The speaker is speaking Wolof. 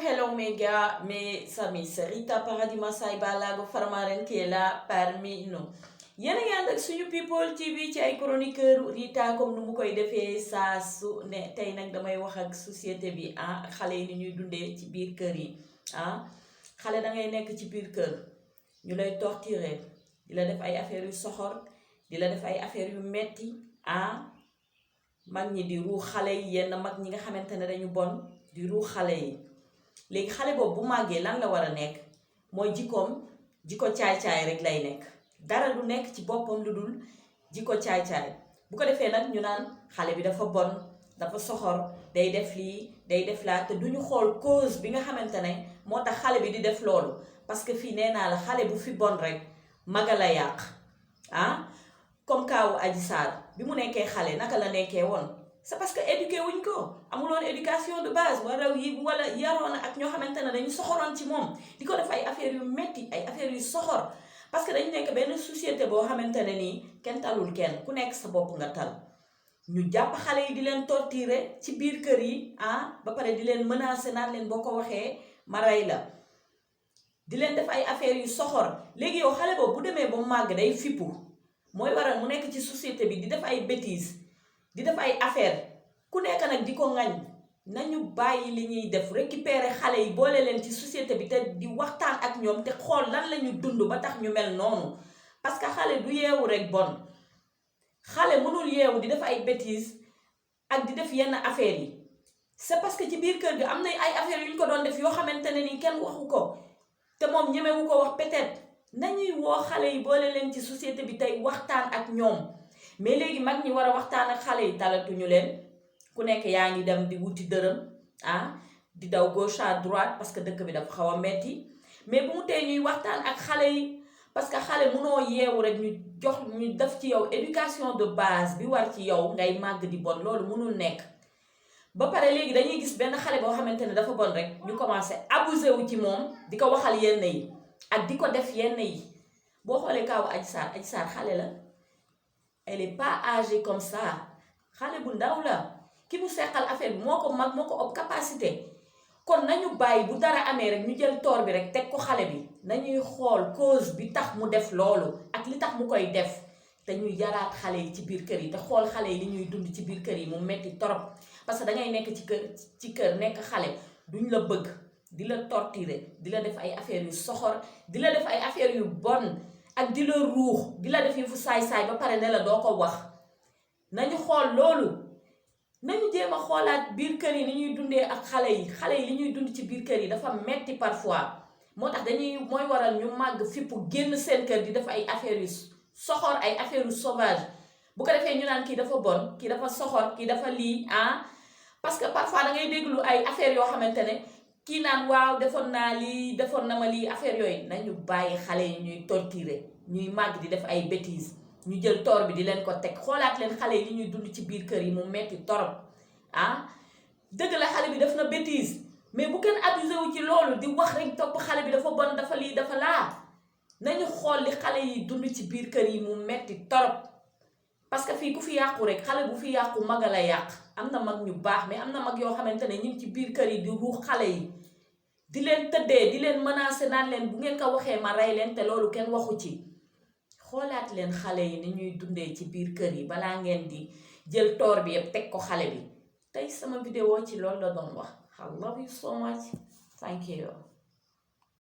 hello mes gars, mes amis, c'est Rita Paradis Masai Balago Farmaren qui est là parmi nous. Yéen a ngi ànd ak suñu people TV ci ay chroniqueur Rita comme nu mu koy defee saa su ne tey nag damay wax ak société bi xale yi ni ñuy dundee ci biir kër yi xale dangay nekk ci biir kër ñu lay torturer di la def ay affaires yu soxor di la def ay affaires yu metti mag ñi di ruux xale yi yenn mag ñi nga xamante ne dañu bon di ruux xale yi léegi xale boobu bu màggee lan la war a nekk mooy jikko caay-caay rek lay nekk dara du nekk ci boppam lu dul jikko caay-caay bu ko defee nag ñu naan xale bi dafa bon dafa soxor day def lii day def laa te duñu xool cause bi nga xamante ne moo tax xale bi di def loolu parce que fii nee naa la xale bu fi bon rek maga la yàq comme kaawu Adji Sarr bi mu nekkee xale naka la nekkee woon c'est parce que éduqué wuñ ko amuloon éducation de base wala yaroon ak ñoo xamante ne dañu soxoroon ci moom di ko def ay affaires yu metti ay affaires yu soxor parce que dañu nekk benn société boo xamante ne nii kenn talul kenn ku nekk sa bopp nga tal ñu jàpp xale yi di leen torturer ci biir kër yi ba pare di leen menacer naan leen boo ko waxee ma rey la di leen def ay affaires yu soxor léegi yow xale boobu bu demee ba màgg day fippu mooy waral mu nekk ci société bi di def ay bêtises di def ay affaires ku nekk nag di ko ŋañ nañu bàyyi li ñuy def récupérer xale yi boole leen ci société bi te di waxtaan ak ñoom te xool lan la ñu dund ba tax ñu mel noonu parce que xale du yeewu rek bon xale mënul yeewu di def ay bêtises ak di def yenn affaires yi c'est parce que ci biir kër gi am na ay affaires yu ñu ko doon def yoo xamante ne ni kenn waxu ko te moom ñemewu ko wax peut-être nañuy woo xale yi boole leen ci société bi tey waxtaan ak ñoom mais léegi mag ñi war a waxtaan ak xale yi talatuñu leen ku nekk yaa ngi dem di wuti dërëm di daw gauche à droite parce que dëkk bi dafa xaw a metti mais bu mu tee ñuy waxtaan ak xale yi parce que xale mënoo yeewu rek ñu def ci yow éducation de base bi war ci yow ngay màgg di bon loolu mënul nekk ba pare léegi dañuy gis benn xale boo xamante ne dafa bon rek ñu commencé abusé wu ci moom di ko waxal yenn yi ak di ko def yenn yi boo xoolee kaawu Adji Sarr xale la elle est pas âgée comme ça xale bu ndaw la ki mu seqal affaire bi moo ko mag moo ko ëpp capacité kon nañu bàyyi bu dara amee rek ñu jël toor bi rek teg ko xale bi nañuy xool cause bi tax mu def loolu ak li tax mu koy def te ñuy yaraat xale yi ci biir kër yi te xool xale yi li ñuy dund ci biir kër yi mu metti torop parce que dangay nekk ci kër nekk xale duñ la bëgg di la torturer di la def ay affaires yu soxor di la def ay affaires yu bon ak di la ruux di la def yu fu saay-saay ba pare ne la doo ko wax nañu xool loolu nañu jéem a xoolaat biir kër yi ni ñuy dundee ak xale yi li ñuy dund ci biir kër yi dafa metti parfois moo tax mooy waral ñu màgg fippu génn seen kër di def ay affaires yu soxor ay affaires yu sauvage bu ko defee ñu naan kii dafa bon kii dafa soxor kii dafa lii parce que parfois da ngay déglu ay affaires yoo xamante ne kii naan waaw defoon naa lii defoon na ma lii affaire yooyu nañu bàyyi xale yi ñuy torturer ñuy màgg di def ay bêtises ñu jël toor bi di leen ko teg xoolaat leen xale yi li ñuy dund ci biir kër yi mu metti torop dëgg la xale bi def na bêtise mais bu kenn abusé wu ci loolu di wax rek topp xale bi dafa bon dafa lii dafa laa nañu xool li xale yi dund ci biir kër yi mu metti torop parce que fii ku fi yàqu rek xale bu fi yàqu maga la yàq am na mag ñu baax mais am na mag yoo xamante ne ñu ngi ci biir kër yi di ruux xale yi di leen tëddee di leen menacer naan leen bu ngeen ko waxee ma rey leen te loolu kenn waxu ci xoolaat leen xale yi ni ñuy dundee ci biir kër yi balaa ngeen di jël toor bi yëpp teg ko xale bi tey sama vidéo ci loolu la doon wax I love you so much thank you